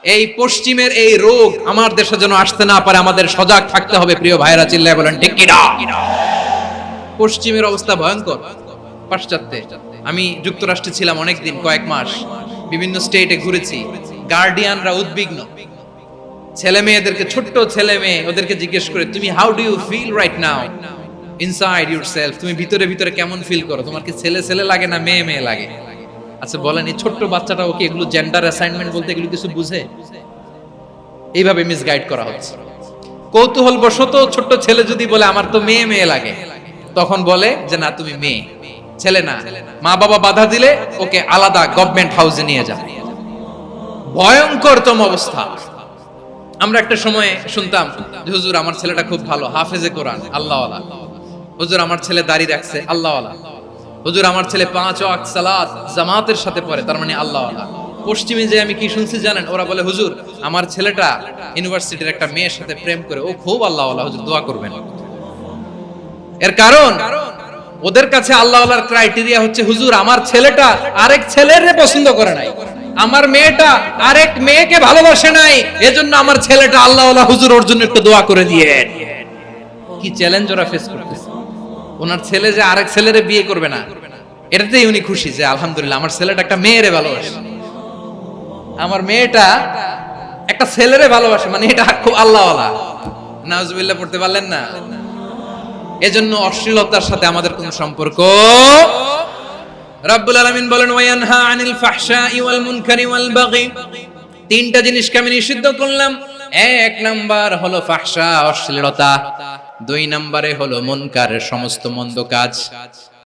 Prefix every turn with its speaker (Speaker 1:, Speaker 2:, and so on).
Speaker 1: এই পশ্চিমের এই রোগ আমার দেশে যেন আসতে না পারে, আমাদের সজাগ থাকতে হবে। প্রিয় ভাইরা চিল্লায় বলেন ঠিক কিনা? পশ্চিমের অবস্থা ভয়ঙ্কর। পাশ্চাত্যে আমি যুক্তরাষ্ট্রে ছিলাম অনেকদিন, কয়েক মাস, বিভিন্ন স্টেটে ঘুরেছি। গার্ডিয়ানরা উদ্বিগ্ন, ছেলে মেয়েদেরকে, ছোট্ট ছেলে মেয়ে, ওদেরকে জিজ্ঞেস করে, তুমি how do you feel right now inside yourself, তুমি ভিতরে ভিতরে কেমন ফিল করো, তোমার কি ছেলে ছেলে লাগে না মেয়ে মেয়ে লাগে? আচ্ছা বলেন, এই ছোট্ট বাচ্চাটা ওকে এগুলো জেন্ডার অ্যাসাইনমেন্ট বলতে এগুলো কিছু বুঝে? এইভাবে মিসগাইড করা হচ্ছে। কৌতূহল বশত ছোট্ট ছেলে যদি বলে আমার তো মেয়ে মেয়ে লাগে, তখন বলে যে না তুমি মেয়ে, ছেলে না। মা বাবা বাধা দিলে ওকে আলাদা গভর্নমেন্ট হাউসে নিয়ে যান। ভয়ঙ্করতম অবস্থা। আমরা একটা সময় শুনতাম যে হুজুর আমার ছেলেটা খুব ভালো, হাফেজে কোরআন, আল্লাহওয়ালা। হুজুর আমার ছেলে দাড়ি রাখছে, আল্লাহওয়ালা। হুজুর আমার ছেলে 5 ওয়াক্ত সালাত জামাতের সাথে পড়ে, তার মানে আল্লাহওয়ালা। পশ্চিমে যে আমি কি শুনছি জানেন? ওরা বলে হুজুর আমার ছেলেটা ইউনিভার্সিটির একটা মেয়ের সাথে প্রেম করে, ও খুব আল্লাহওয়ালা, হুজুর দোয়া করবেন। এর কারণ ওদের কাছে আল্লাহওয়ালার ক্রাইটেরিয়া হচ্ছে হুজুর আমার ছেলেটা আরেক ছেলের পছন্দ করে নাই, আমার মেয়েটা আরেক মেয়েকে ভালোবাসে নাই, এজন্য আমার ছেলেটা আল্লাহওয়ালা, হুজুর ওর জন্য একটু দোয়া করে দিয়ে। কি চ্যালেঞ্জ ওরা ফেস করতেছে। ওনার ছেলে যে আরেক ছেলেরে বিয়ে করবে না, এটাতেই উনি খুশি যে আলহামদুলিল্লাহ আমার ছেলেটা একটা মেয়েরে ভালোবাসে, আমার মেয়েটা একটা ছেলেরে ভালোবাসে, মানে এটা খুব আল্লাহওয়ালা। নাউজুবিল্লাহ পড়তে পারলেন না? এজন্য অশ্লীলতার সাথে আমাদের কোনো সম্পর্ক। রাব্বুল আলামিন বলেন ওয়ায়ানহা আনিল ফাহশাই ওয়াল মুনকারি ওয়াল বাগি, তিনটা জিনিসকে আমি নিষিদ্ধ করলাম। এক নাম্বার হলো ফাহশা, অশ্লীলতা। দুই নম্বরে হলো মুনকার, সমস্ত মন্দ কাজ।